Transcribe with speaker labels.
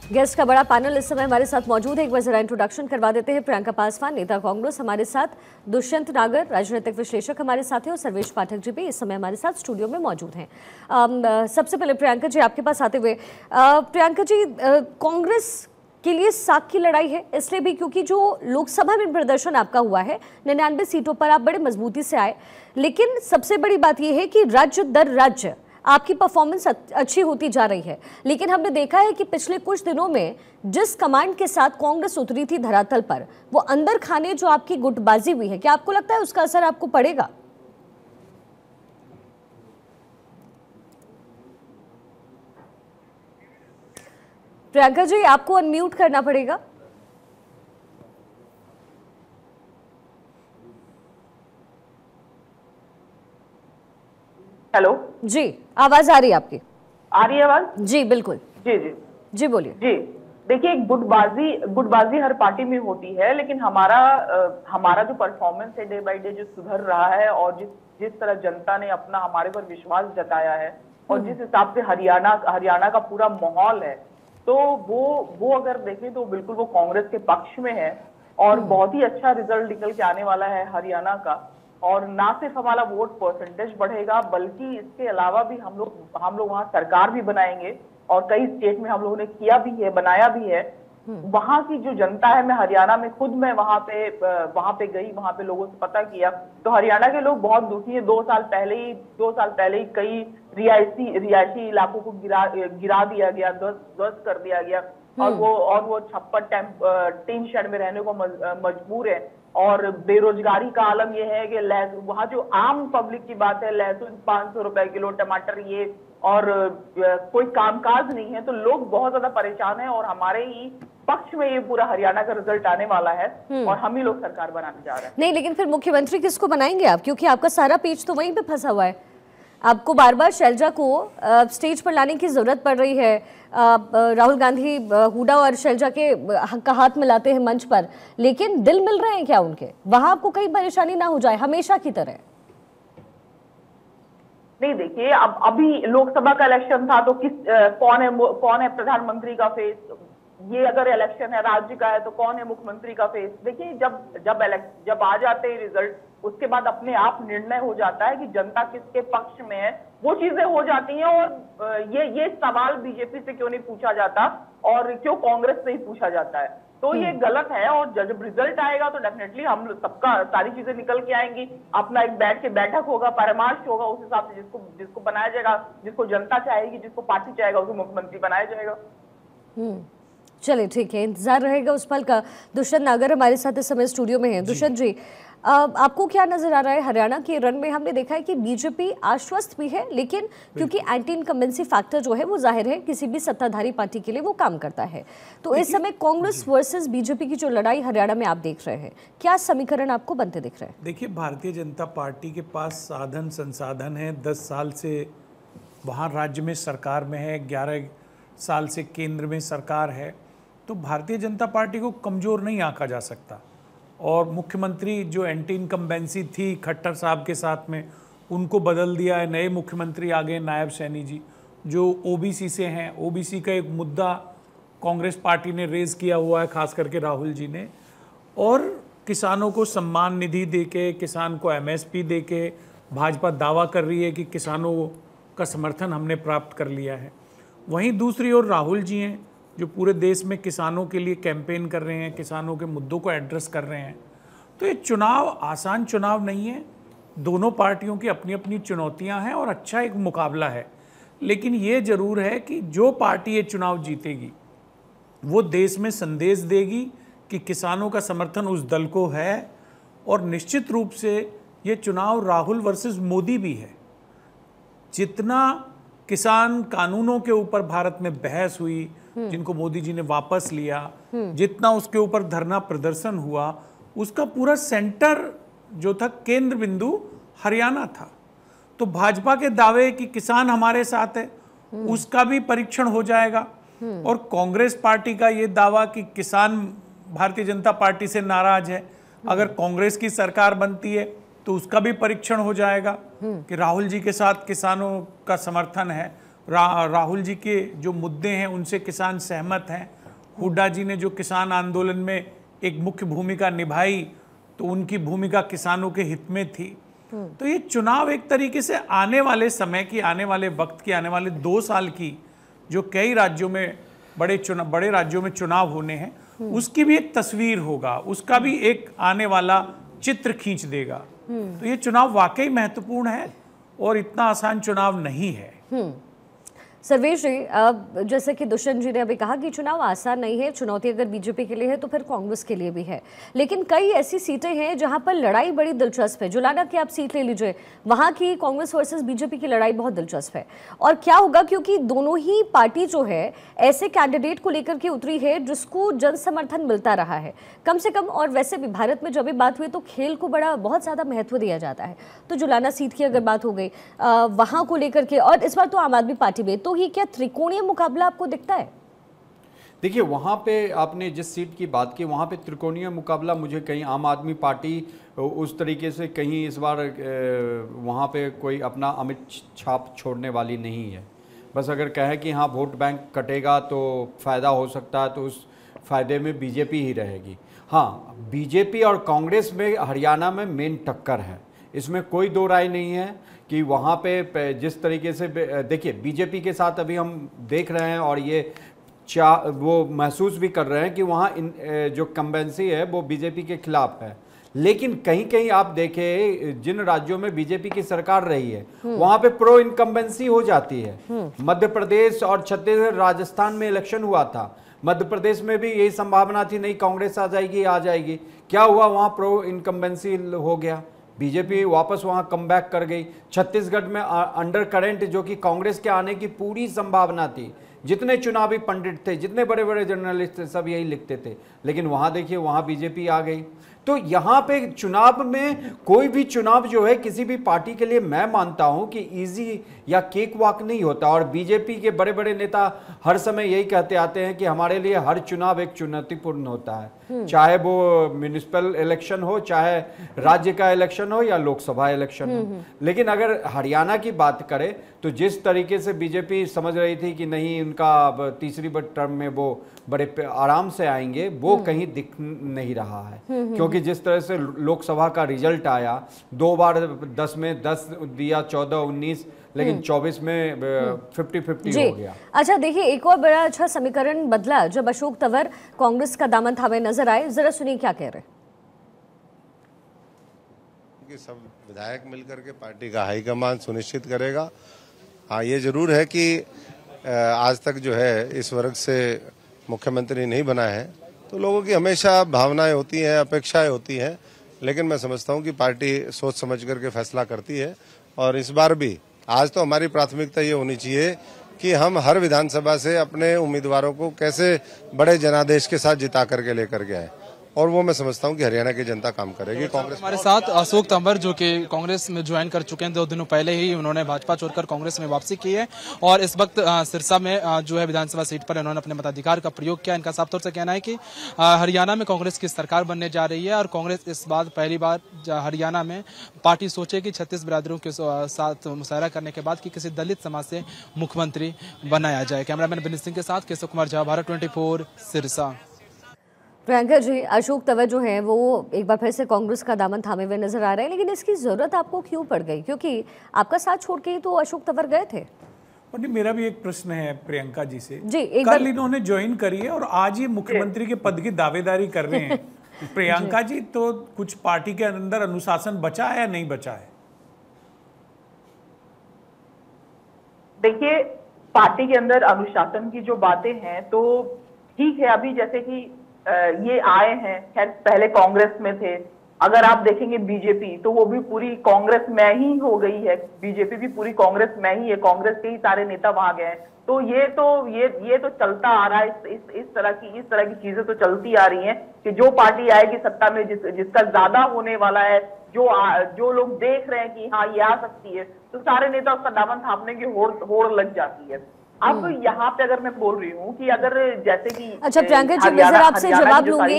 Speaker 1: Guest का बड़ा panel इस समय हमारे साथ मौजूद है। एक बार जरा इंट्रोडक्शन करवा देते हैं। प्रियंका पासवान, नेता कांग्रेस, हमारे साथ। दुष्यंत नागर, राजनीतिक विश्लेषक, हमारे साथ हैं। और सर्वेश पाठक जी भी इस समय हमारे साथ स्टूडियो में मौजूद हैं। सबसे पहले प्रियंका जी, आपके पास आते हुए, प्रियंका जी, कांग्रेस के लिए साख की लड़ाई है, इसलिए भी क्योंकि जो लोकसभा में प्रदर्शन आपका हुआ है 99 सीटों पर आप बड़े मजबूती से आए, लेकिन सबसे बड़ी बात यह है कि राज्य दर राज्य आपकी परफॉर्मेंस अच्छी होती जा रही है। लेकिन हमने देखा है कि पिछले कुछ दिनों में जिस कमांड के साथ कांग्रेस उतरी थी धरातल पर, वो अंदर खाने जो आपकी गुटबाजी हुई है, क्या आपको लगता है उसका असर आपको पड़ेगा? प्रियंका जी, आपको अनम्यूट करना पड़ेगा।
Speaker 2: हेलो
Speaker 1: जी, आवाज आ रही है आपकी?
Speaker 2: आ रही है आवाज?
Speaker 1: जी बिल्कुल।
Speaker 2: जी जी
Speaker 1: जी बोलिए।
Speaker 2: जी, देखिए, गुटबाजी हर पार्टी में होती है, लेकिन हमारा जो परफॉर्मेंस है डे बाय डे जो सुधर रहा है, और जिस तरह जनता ने अपना हमारे पर विश्वास जताया है, और जिस हिसाब से हरियाणा का पूरा माहौल है, तो वो अगर देखें तो बिल्कुल वो कांग्रेस के पक्ष में है। और बहुत ही अच्छा रिजल्ट निकल के आने वाला है हरियाणा का। और ना सिर्फ हमारा वोट परसेंटेज बढ़ेगा, बल्कि इसके अलावा भी हम लोग वहां सरकार भी बनाएंगे। और कई स्टेट में हम लोगों ने किया भी है, बनाया भी है। वहां की जो जनता है, मैं हरियाणा में खुद मैं वहां पे गई, वहां पे लोगों से पता किया, तो हरियाणा के लोग बहुत दुखी है। 2 साल पहले ही कई रिहायशी इलाकों को गिरा दिया गया, ध्वस्त कर दिया गया, और वो छप्पर टीन शेड में रहने को मजबूर है। और बेरोजगारी का आलम यह है कि वहां जो आम पब्लिक की बात है, लहसुन 500 रुपए किलो, टमाटर ये, और कोई कामकाज नहीं है, तो लोग बहुत ज्यादा परेशान हैं। और हमारे ही पक्ष में ये पूरा हरियाणा का रिजल्ट आने वाला है, और हम ही लोग सरकार बनाने जा रहे हैं।
Speaker 1: नहीं, लेकिन फिर मुख्यमंत्री किसको बनाएंगे आप? क्योंकि आपका सारा पेज तो वहीं पे फंसा हुआ है। आपको बार बार शैलजा को स्टेज पर लाने की जरूरत पड़ रही है। राहुल गांधी हुडा और शैलजा का हाथ मिलाते हैं मंच पर, लेकिन दिल मिल रहे हैं क्या उनके? वहां आपको कहीं परेशानी ना हो जाए हमेशा की तरह?
Speaker 2: नहीं, देखिए, अब अभी लोकसभा का इलेक्शन था, तो कौन है प्रधानमंत्री का फेस? ये अगर इलेक्शन है राज्य का है, तो कौन है मुख्यमंत्री का फेस? देखिए, जब आ जाते हैं रिजल्ट, उसके बाद अपने आप निर्णय हो जाता है कि जनता किसके पक्ष में है, वो चीजें हो जाती हैं। और ये सवाल बीजेपी से क्यों नहीं पूछा जाता, और क्यों कांग्रेस से ही पूछा जाता है? तो ये गलत है। और जब रिजल्ट आएगा तो डेफिनेटली हम सबका सारी चीजें निकल के आएंगी। अपना एक बैठक होगा, परामर्श होगा, उस हिसाब से जिसको बनाया जाएगा, जिसको जनता चाहेगी, जिसको पार्टी चाहेगा, उसे मुख्यमंत्री बनाया जाएगा।
Speaker 1: चलिए, ठीक है, इंतजार रहेगा उस पल का। दुष्यंत नागर हमारे साथ इस समय स्टूडियो में हैं। दुष्यंत जी, आपको क्या नजर आ रहा है हरियाणा के रन में? हमने देखा है कि बीजेपी आश्वस्त भी है, लेकिन क्योंकि एंटी इनकम्बेंसी फैक्टर जो है वो जाहिर है किसी भी सत्ताधारी पार्टी के लिए वो काम करता है। तो इस समय कांग्रेस वर्सेस बीजेपी की जो लड़ाई हरियाणा में आप देख रहे हैं, क्या समीकरण आपको बनते दिख रहे हैं?
Speaker 3: देखिए, भारतीय जनता पार्टी के पास साधन संसाधन है। 10 साल से वहाँ राज्य में सरकार में है, 11 साल से केंद्र में सरकार है, तो भारतीय जनता पार्टी को कमज़ोर नहीं आंका जा सकता। और मुख्यमंत्री जो एंटी इनकम्बेंसी थी खट्टर साहब के साथ में, उनको बदल दिया है। नए मुख्यमंत्री आ गए, नायब सैनी जी, जो ओबीसी से हैं। ओबीसी का एक मुद्दा कांग्रेस पार्टी ने रेज़ किया हुआ है, खास करके राहुल जी ने। और किसानों को सम्मान निधि देके, किसान को एमएसपी देके भाजपा दावा कर रही है कि किसानों का समर्थन हमने प्राप्त कर लिया है। वहीं दूसरी ओर राहुल जी हैं, जो पूरे देश में किसानों के लिए कैंपेन कर रहे हैं, किसानों के मुद्दों को एड्रेस कर रहे हैं। तो ये चुनाव आसान चुनाव नहीं है। दोनों पार्टियों की अपनी अपनी चुनौतियां हैं और अच्छा एक मुकाबला है। लेकिन ये जरूर है कि जो पार्टी ये चुनाव जीतेगी, वो देश में संदेश देगी कि किसानों का समर्थन उस दल को है। और निश्चित रूप से ये चुनाव राहुल वर्सेस मोदी भी है। जितना किसान कानूनों के ऊपर भारत में बहस हुई, जिनको मोदी जी ने वापस लिया, जितना उसके ऊपर धरना प्रदर्शन हुआ, उसका पूरा सेंटर जो था, केंद्र बिंदु हरियाणा था। तो भाजपा के दावे कि किसान हमारे साथ है, उसका भी परीक्षण हो जाएगा। और कांग्रेस पार्टी का ये दावा कि किसान भारतीय जनता पार्टी से नाराज है, अगर कांग्रेस की सरकार बनती है तो उसका भी परीक्षण हो जाएगा कि राहुल जी के साथ किसानों का समर्थन है। राहुल जी के जो मुद्दे हैं उनसे किसान सहमत हैं। हुड्डा जी ने जो किसान आंदोलन में एक मुख्य भूमिका निभाई तो उनकी भूमिका किसानों के हित में थी। तो ये चुनाव एक तरीके से आने वाले समय की, आने वाले वक्त की, आने वाले 2 साल की जो कई राज्यों में बड़े राज्यों में चुनाव होने हैं उसकी भी एक तस्वीर होगा, उसका भी एक आने वाला चित्र खींच देगा। तो ये चुनाव वाकई महत्वपूर्ण है और इतना आसान चुनाव नहीं है।
Speaker 1: सर्वेश जी, जैसे कि दुष्यंत जी ने अभी कहा कि चुनाव आसान नहीं है, चुनौती अगर बीजेपी के लिए है तो फिर कांग्रेस के लिए भी है, लेकिन कई ऐसी सीटें हैं जहां पर लड़ाई बड़ी दिलचस्प है। जुलाना की आप सीट ले लीजिए, वहां की कांग्रेस वर्सेस बीजेपी की लड़ाई बहुत दिलचस्प है। और क्या होगा, क्योंकि दोनों ही पार्टी जो है ऐसे कैंडिडेट को लेकर के उतरी है जिसको जन समर्थन मिलता रहा है कम से कम। और वैसे भी भारत में जब भी बात हुई तो खेल को बहुत ज्यादा महत्व दिया जाता है। तो जुलाना सीट की अगर बात हो गई वहां को लेकर के, और इस बार तो आम आदमी पार्टी में, तो ही क्या त्रिकोणीय मुकाबला आपको दिखता है?
Speaker 4: देखिए, वहाँ पे आपने जिस सीट की बात की वहाँ पे त्रिकोणीय मुकाबला मुझे कहीं आम आदमी पार्टी उस तरीके से कहीं इस बार वहाँ पे कोई अपना अमिट छाप छोड़ने वाली नहीं है। बस अगर कहे कि हाँ वोट बैंक कटेगा तो फ़ायदा हो सकता है तो उस फ़ायदे में बीजेपी ही रहेगी। हाँ, बीजेपी और कांग्रेस में हरियाणा में मेन टक्कर है, इसमें कोई दो राय नहीं है कि वहाँ पे जिस तरीके से देखिए बीजेपी के साथ अभी हम देख रहे हैं और ये वो महसूस भी कर रहे हैं कि वहाँ जो कंबेंसी है वो बीजेपी के खिलाफ है। लेकिन कहीं कहीं आप देखें जिन राज्यों में बीजेपी की सरकार रही है वहाँ पे प्रो इनकम्बेंसी हो जाती है। मध्य प्रदेश और छत्तीसगढ़, राजस्थान में इलेक्शन हुआ था, मध्य प्रदेश में भी यही संभावना थी नहीं कांग्रेस आ जाएगी। क्या हुआ, वहाँ प्रो इनकम्बेंसी हो गया, बीजेपी वापस वहां कमबैक कर गई। छत्तीसगढ़ में अंडर करंट जो कि कांग्रेस के आने की पूरी संभावना थी, जितने चुनावी पंडित थे, जितने बड़े बड़े जर्नलिस्ट थे, सब यही लिखते थे, लेकिन वहां देखिए वहां बीजेपी आ गई। तो यहाँ पे चुनाव में कोई भी चुनाव जो है किसी भी पार्टी के लिए मैं मानता हूं कि इजी या केक वॉक नहीं होता। और बीजेपी के बड़े बड़े नेता हर समय यही कहते आते हैं कि हमारे लिए हर चुनाव एक चुनौतीपूर्ण होता है, चाहे वो म्युनिसिपल इलेक्शन हो, चाहे राज्य का इलेक्शन हो या लोकसभा इलेक्शन हो। लेकिन अगर हरियाणा की बात करें तो जिस तरीके से बीजेपी समझ रही थी कि नहीं उनका तीसरी टर्म में वो बड़े आराम से आएंगे, वो कहीं दिख नहीं रहा है। क्योंकि जिस तरह से लोकसभा का रिजल्ट आया, 2 बार 10 में 10 दिया, 14, 19, लेकिन 24 में 50-50 हो गया।
Speaker 1: अच्छा देखिए, एक और बड़ा अच्छा समीकरण बदला जब अशोक तंवर कांग्रेस का दामन थामे नजर आए, जरा सुनिए क्या कह रहे हैं।
Speaker 5: कि सब विधायक मिलकर के पार्टी का हाईकमान सुनिश्चित करेगा। हाँ, ये जरूर है कि आज तक जो है इस वर्ग से मुख्यमंत्री नहीं बना है, तो लोगों की हमेशा भावनाएं होती हैं, अपेक्षाएं होती हैं, लेकिन मैं समझता हूं कि पार्टी सोच समझ करके फैसला करती है। और इस बार भी आज तो हमारी प्राथमिकता ये होनी चाहिए कि हम हर विधानसभा से अपने उम्मीदवारों को कैसे बड़े जनादेश के साथ जिता करके लेकर के आए, और वो मैं समझता हूं कि हरियाणा की जनता काम करेगी। कांग्रेस
Speaker 6: हमारे साथ अशोक तंवर जो कि कांग्रेस में ज्वाइन कर चुके हैं, 2 दिनों पहले ही उन्होंने भाजपा छोड़कर कांग्रेस में वापसी की है और इस वक्त सिरसा में जो है विधानसभा सीट पर उन्होंने अपने मताधिकार का प्रयोग किया। इनका साफ तौर से कहना है कि हरियाणा में कांग्रेस की सरकार बनने जा रही है और कांग्रेस इस बार पहली बार हरियाणा में पार्टी सोचे कि 36 बिरादरों के साथ मुशायरा करने के बाद कि किसी दलित समाज से मुख्यमंत्री बनाया जाए। कैमरामैन विनीत सिंह के साथ केशव कुमार झा, भारत 24 सिरसा।
Speaker 1: प्रियंका जी, अशोक तंवर जो है वो एक बार फिर से कांग्रेस का दामन थामे हुए नजर आ रहे हैं, लेकिन इसकी जरूरत आपको क्यों पड़ गई? क्योंकि आपका साथ छोड़ के ही तो अशोक तंवर गए थे।
Speaker 3: और मेरा भी एक प्रश्न है प्रियंका जी से।
Speaker 1: जी,
Speaker 3: कल इन्होंने ज्वाइन करी है और आज ही मुख्यमंत्री के पद की दावेदारी कर रहे हैं। प्रियंका जी, तो कुछ पार्टी के अंदर अनुशासन बचा है या नहीं बचा है?
Speaker 2: देखिए, पार्टी के अंदर अनुशासन की जो बातें हैं तो ठीक है। अभी जैसे कि ये आए हैं, खैर पहले कांग्रेस में थे, अगर आप देखेंगे बीजेपी तो वो भी पूरी कांग्रेस में ही हो गई है, बीजेपी भी पूरी कांग्रेस में ही है, कांग्रेस के ही सारे नेता वहां गए हैं। तो ये तो चलता आ रहा है। इस तरह की चीजें तो चलती आ रही हैं कि जो पार्टी आएगी सत्ता में, जिसका ज्यादा होने वाला है, जो लोग देख रहे हैं कि हाँ ये आ सकती है, तो सारे नेता उसका दामन थामने की होड़ लग जाती है। अब यहाँ पे अगर मैं बोल रही हूँ कि अगर जैसे कि
Speaker 1: अच्छा प्रियंका जी, मैं आपसे जवाब लूंगी।